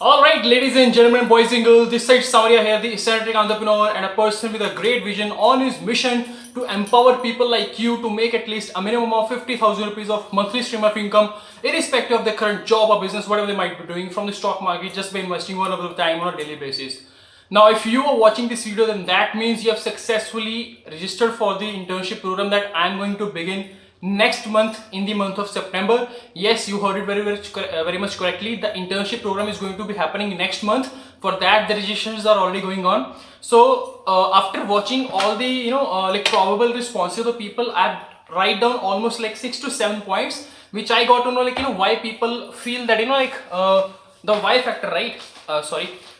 Alright, ladies and gentlemen, boys and girls, this side Samaria here, the eccentric entrepreneur and a person with a great vision on his mission to empower people like you to make at least a minimum of 50,000 rupees of monthly stream of income, irrespective of their current job or business, whatever they might be doing from the stock market, just by investing one of the time on a daily basis. Now, if you are watching this video, then that means you have successfully registered for the internship program that I am going to begin next month in the month of September. Yes, you heard it very much correctly. The internship program is going to be happening next month. For that, the registrations are already going on. So after watching all the like probable responses of the people, I write down almost like 6 to 7 points which I got to know, like why people feel that the why factor, right?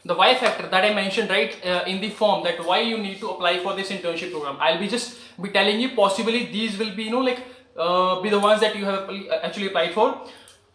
The why factor that I mentioned, right, in the form, that why you need to apply for this internship program. I'll be telling you, possibly these will be be the ones that you have actually applied for.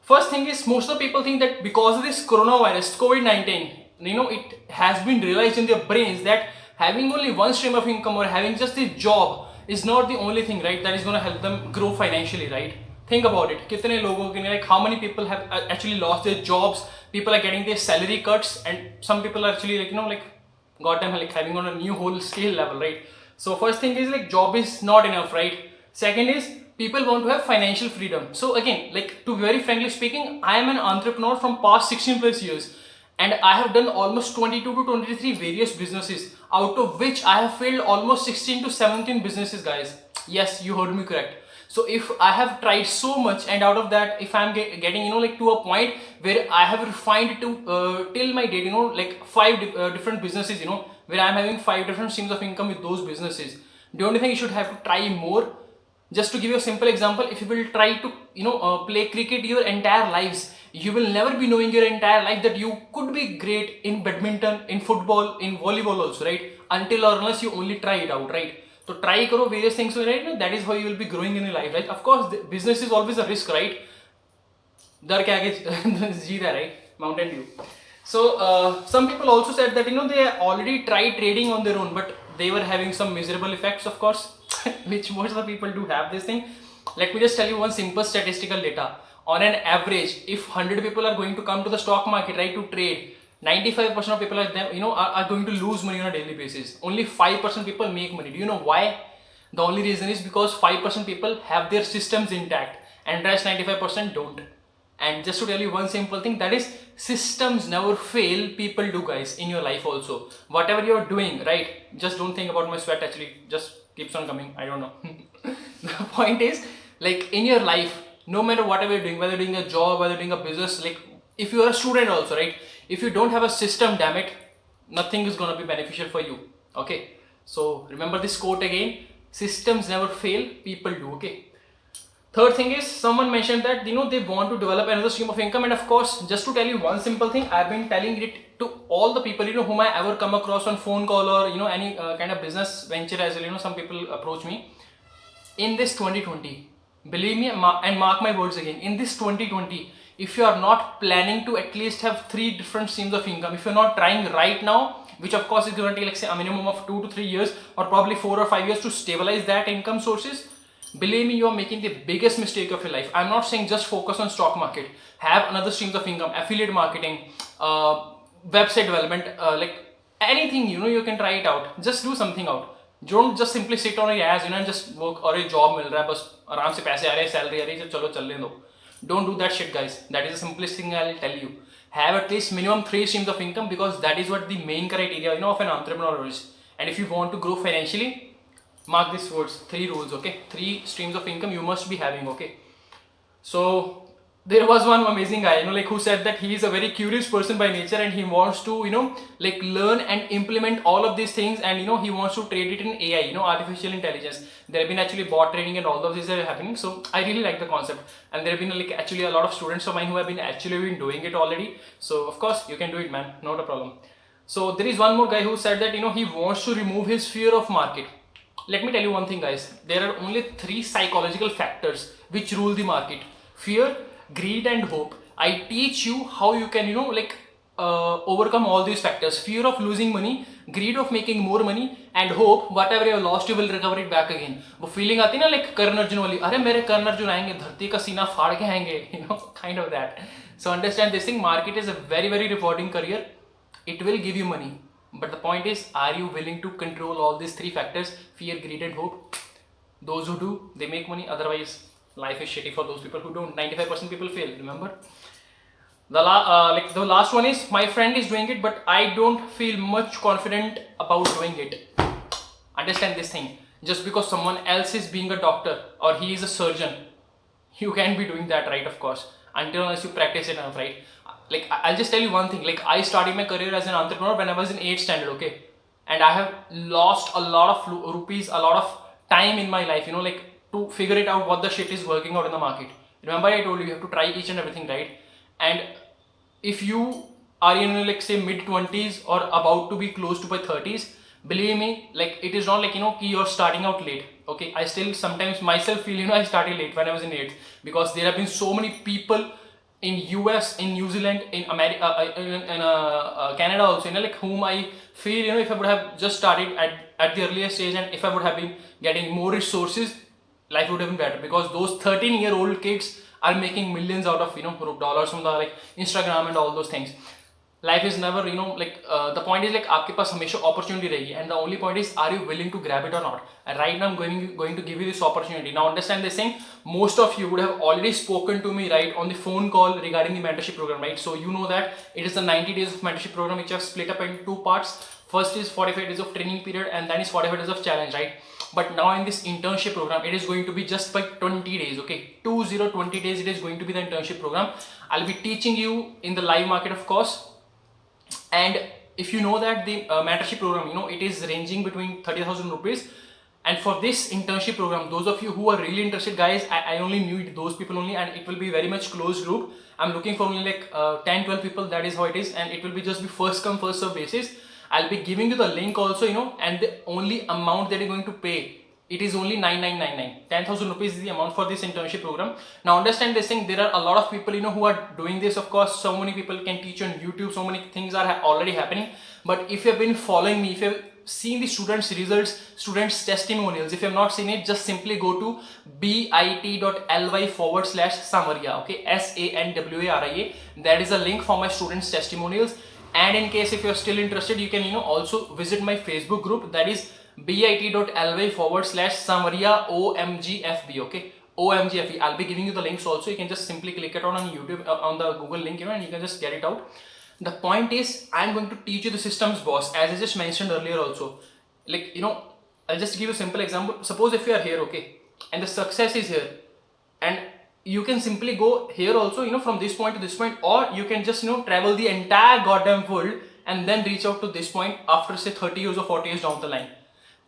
First thing is, most of the people think that because of this coronavirus, COVID-19, it has been realized in their brains that having only one stream of income or having just a job is not the only thing, right, that is going to help them grow financially, right? Think about it. कितने लोगों के, like, how many people have actually lost their jobs? People are getting their salary cuts, and some people are actually got them like having on a new whole scale level, right? So first thing is, like, job is not enough, right? Second is, people want to have financial freedom. So again, like, to be very frankly speaking, I am an entrepreneur from past 16 plus years, and I have done almost 22 to 23 various businesses, out of which I have failed almost 16 to 17 businesses, guys. Yes, you heard me correct. So if I have tried so much, and out of that, if I'm getting like to a point where I have refined it to till my date, like five different businesses, where I'm having 5 different streams of income with those businesses, don't you think you should have to try more? Just to give you a simple example, if you will try to play cricket your entire lives, you will never be knowing your entire life that you could be great in badminton, in football, in volleyball also, right? Until or unless you only try it out, right? So try karo various things, right? That is how you will be growing in your life, right? Of course, business is always a risk, right? Dar ke aage jeet hai, right? Mountain Dew. So some people also said that they already tried trading on their own, but they were having some miserable effects, of course, which most of the people do have this thing. Let me just tell you one simple statistical data. On an average, if 100 people are going to come to the stock market, right, to trade, 95% of people are going to lose money on a daily basis. Only 5% people make money. Do you know why? The only reason is because 5% people have their systems intact, and rest 95% don't. And just to tell you one simple thing, that is, systems never fail, people do, guys, in your life also. Whatever you're doing, right, just don't think about my sweat, actually, just keeps on coming, I don't know. The point is, like, in your life, no matter whatever you're doing, whether you're doing a job, whether you're doing a business, like, if you're a student also, right, if you don't have a system, damn it, nothing is going to be beneficial for you. Okay, so remember this quote again: systems never fail, people do. Okay. Third thing is, someone mentioned that they want to develop another stream of income, and of course, just to tell you one simple thing, I've been telling it to all the people whom I ever come across on phone call, or any kind of business venture as well. Some people approach me in this 2020. Believe me, and mark my words again, in this 2020, if you are not planning to at least have 3 different streams of income, if you're not trying right now, which of course is going to take, like, say, a minimum of 2 to 3 years, or probably 4 or 5 years to stabilize that income sources, believe me, you are making the biggest mistake of your life. I'm not saying just focus on stock market. Have another streams of income, affiliate marketing, website development, like anything, you can try it out. Just do something out. Don't just simply sit on your ass, and just work, or a job मिल रहा है, बस आराम से पैसे आ रहे हैं, salary आ रही है, चलो चलने दो. Don't do that shit, guys. That is the simplest thing I'll tell you. Have at least minimum 3 streams of income, because that is what the main criteria, of an entrepreneur is. And if you want to grow financially, mark these words: 3 rules. Okay, 3 streams of income you must be having. Okay, so there was one amazing guy, like, who said that he is a very curious person by nature, and he wants to like learn and implement all of these things, and he wants to trade it in AI, artificial intelligence. There have been actually bot trading and all of these are happening. So I really like the concept, and there have been, like, actually a lot of students of mine who have been actually doing it already. So of course you can do it, man, not a problem. So there is one more guy who said that he wants to remove his fear of market. Let me tell you one thing, guys. There are only 3 psychological factors which rule the market: fear, greed, and hope. I teach you how you can, overcome all these factors: fear of losing money, greed of making more money, and hope whatever you have lost you will recover it back again. वो feeling आती है ना, like कर्ण अर्जुन वाली, अरे मेरे कर्ण अर्जुन आएंगे, धरती का सीना फाड़ के आएंगे, kind of that. So understand this thing, market is a very very rewarding career. It will give you money, but the point is, are you willing to control all these three factors: fear, greed and hope? Those who do, they make money. Otherwise life is shitty for those people who don't. 95% people fail, remember. The last one is, my friend is doing it but I don't feel much confident about doing it. Understand this thing, just because someone else is being a doctor or he is a surgeon, you can be doing that, right? Of course, until unless you practice it enough, right? Like I'll just tell you one thing, like I started my career as an entrepreneur when I was in 8th standard, okay, and I have lost a lot of rupees, a lot of time in my life, you know, like to figure it out what the shit is working out in the market. Remember I told you, you have to try each and everything, right? And if you are in, like say, mid 20s or about to be close to by 30s, believe me, like it is not like, you know, you're starting out late. Okay, I still sometimes myself feel, you know, I started late when I was in 8th, because there have been so many people in US, in New Zealand, in America, Canada also, you know, like whom I feel, you know, if I would have just started at the earlier stage, and if I would have been getting more resources, life would have been better, because those 13-year-old kids are making millions out of, you know, dollars from the like Instagram and all those things. Life is never, you know, like the point is, like आपके पास हमेशा opportunity रहेगी, and the only point is, are you willing to grab it or not? And right now I'm going to give you this opportunity. Now understand this thing, most of you would have already spoken to me, right, on the phone call regarding the mentorship program, right? So you know that it is the 90 days of mentorship program, which I've split up into two parts. First is 45 days of training period, and then is 45 days of challenge, right? But now in this internship program, it is going to be just by 20 days, okay? 20 days, it is going to be the internship program. I'll be teaching you in the live market, of course. And if you know that the mentorship program, you know, it is ranging between 30,000 rupees. And for this internship program, those of you who are really interested, guys, I only need those people only, and it will be very much closed group. I'm looking for only like 10-12 people. That is how it is, and it will be just be first come first serve basis. I'll be giving you the link also, you know, and the only amount that you're going to pay, it is only 9999. 10,000 rupees is the amount for this internship program. Now understand this thing, there are a lot of people, you know, who are doing this. Of course, so many people can teach on YouTube, so many things are already happening. But if you have been following me, if you have seen the students results, students testimonials, if you have not seen it, just simply go to bit.ly/Samaria, okay, SANWARIA. That is a link for my students testimonials. And in case if you're still interested, you can, you know, also visit my Facebook group, that is bit.ly/Samaria OMGFB, okay, OMGFB. I'll be giving you the links also. You can just simply click it on YouTube, on the Google link, you know, and you can just get it out. The point is, I'm going to teach you the systems, boss, as I just mentioned earlier also. Like, you know, I'll just give you a simple example. Suppose if you are here, okay, and the success is here, and you can simply go here also, you know, from this point to this point, or you can just, you know, travel the entire goddamn world and then reach out to this point after say 30 years or 40 years down the line.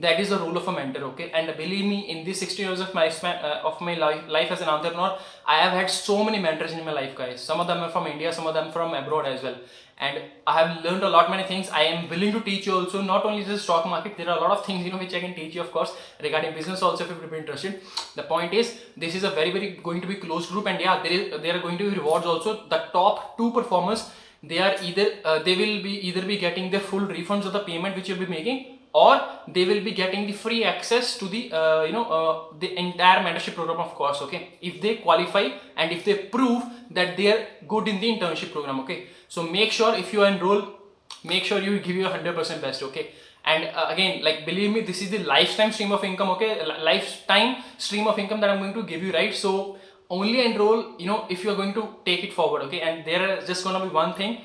That is the role of a mentor, okay? And believe me, in these 60 years of my life as an entrepreneur, I have had so many mentors in my life, guys. Some of them are from India, some of them from abroad as well. And I have learned a lot many things. I am willing to teach you also, not only the stock market. There are a lot of things, you know, which I can teach you, of course, regarding business also, if you would be interested. The point is, this is a very going to be closed group, and yeah, there are going to be rewards also. The top 2 performers, they are either they will be either be getting their full refunds of the payment which you'll be making, or they will be getting the free access to the the entire mentorship program, of course, okay, if they qualify and if they prove that they are good in the internship program, okay. So make sure if you enroll, make sure you give your 100% best, okay. And again, like, believe me, this is the lifetime stream of income, okay, lifetime stream of income that I'm going to give you, right? So only enroll, you know, if you're going to take it forward, okay. And there is just going to be one thing,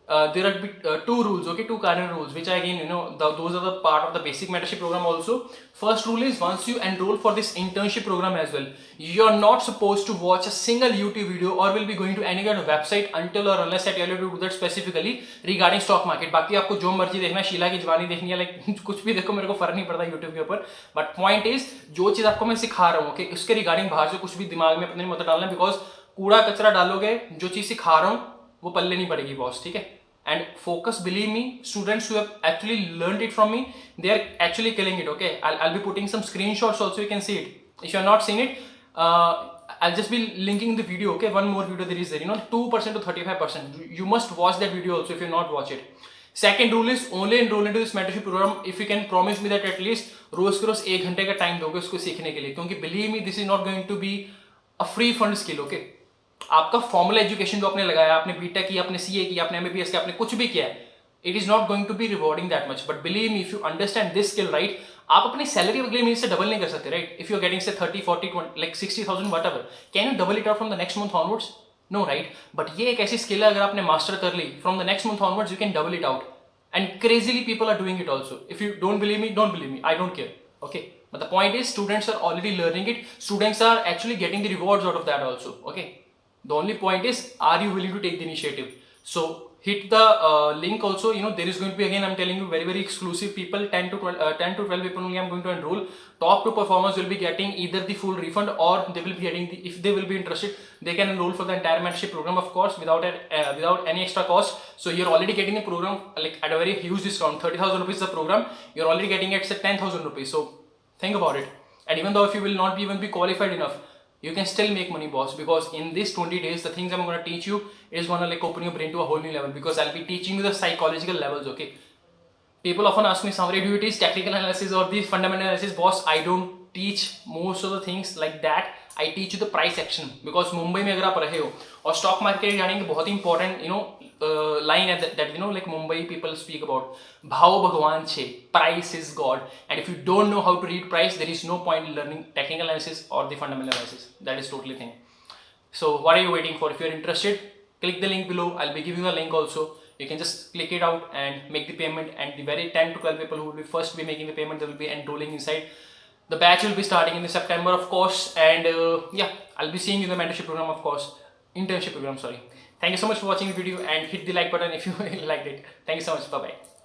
there are 2 rules, okay, 2 cardinal rules, which again, you know, those are the part of the basic mentorship program also. First rule is, once you enroll for this internship program as well, you're not supposed to watch a single YouTube video or will be going to any kind of website until or unless I tell you to do that specifically regarding stock market. बाकी आपको जो मर्जी देखना, शीला की जवानी देखनी है, like कुछ भी देखो, मेरे को फर्क नहीं पड़ता YouTube के ऊपर. But point is, जो चीज आपको मैं सिखा रहा हूँ, okay, उसके रिगार्डिंग बाहर से कुछ भी दिमाग में अपने मत डालना, बिकॉज कूड़ा कचरा डालोगे, जो चीज सिखा रहा हूँ वो पल्ले नहीं पड़ेगी, बॉस, ठीक है. And focus, believe me, students who have actually learned it from me, they are actually killing it, okay. I'll be putting some screenshots also, you can see it. If you are not seeing it, I'll just be linking the video, okay. One more video there is there, you know, 2% to 35%. You must watch that video also if you not watch it. Second rule is, only enroll into this mentorship program if you can promise me that at least रोज के रोज 1 घंटे का time दोगे उसको सीखने के लिए, क्योंकि believe me, this is not going to be a free fund skill, okay. आपका फॉर्मल एजुकेशन जो आपने लगाया, आपने बीटेक किया, आपने सीए किया, आपने एमबीबीएस किया, आपने कुछ भी किया है, it is not going to be rewarding that much. But believe me, if you understand this skill right, आप अपनी सैलरी अगले महीने से डबल नहीं कर सकते, right? If you are getting say 30, 40, 20, like 60,000 whatever, can you double it out from the next month onwards? No, right? But ये एक ऐसी स्किल है, अगर आपने मास्टर कर ली, from the next month onwards you can double it out. And crazily people are doing it also. If you don't believe me, don't believe me, I don't care. Okay, but the point is, students are already learning it, students are actually getting the rewards out of that also. Okay, the only point is, are you willing to take the initiative? So hit the link also. You know, there is going to be, again I'm telling you, very very exclusive people, 10 to 12 people only I'm going to enroll. Top 2 performers will be getting either the full refund, or they will be getting the, if they will be interested, they can enroll for the entire mentorship program, of course, without any extra cost. So you're already getting the program like at a very huge discount. 30,000 rupees the program, you're already getting it at 10,000 rupees. So think about it. And even though if you will not even be qualified enough, you can still make money, boss, because in these 20 days the things I'm going to teach you is going to like open your brain to a whole new level, because I'll be teaching you the psychological levels. Okay, people often ask me, Samre, do you teach technical analysis or the fundamental analysis? Boss, I don't teach most of the things like that. I teach you the price action, because Mumbai में अगर आप रहे हो और stock market जाने की बहुत important line that you know, like Mumbai people speak about, भाव भगवान छे, price is God. And if you don't know how to read price, there is no point in learning technical analysis or the fundamental analysis. That is totally thing. So what are you waiting for? If you're interested, click the link below. I'll be giving you a link also. You can just click it out and make the payment, and the very 10 to 12 people who will be first be making the payment, they will be enrolling inside. The batch will be starting in the September, of course, and yeah, I'll be seeing you in the mentorship program, of course, internship program, sorry. Thank you so much for watching the video, and hit the like button if you liked it. Thank you so much. Bye bye.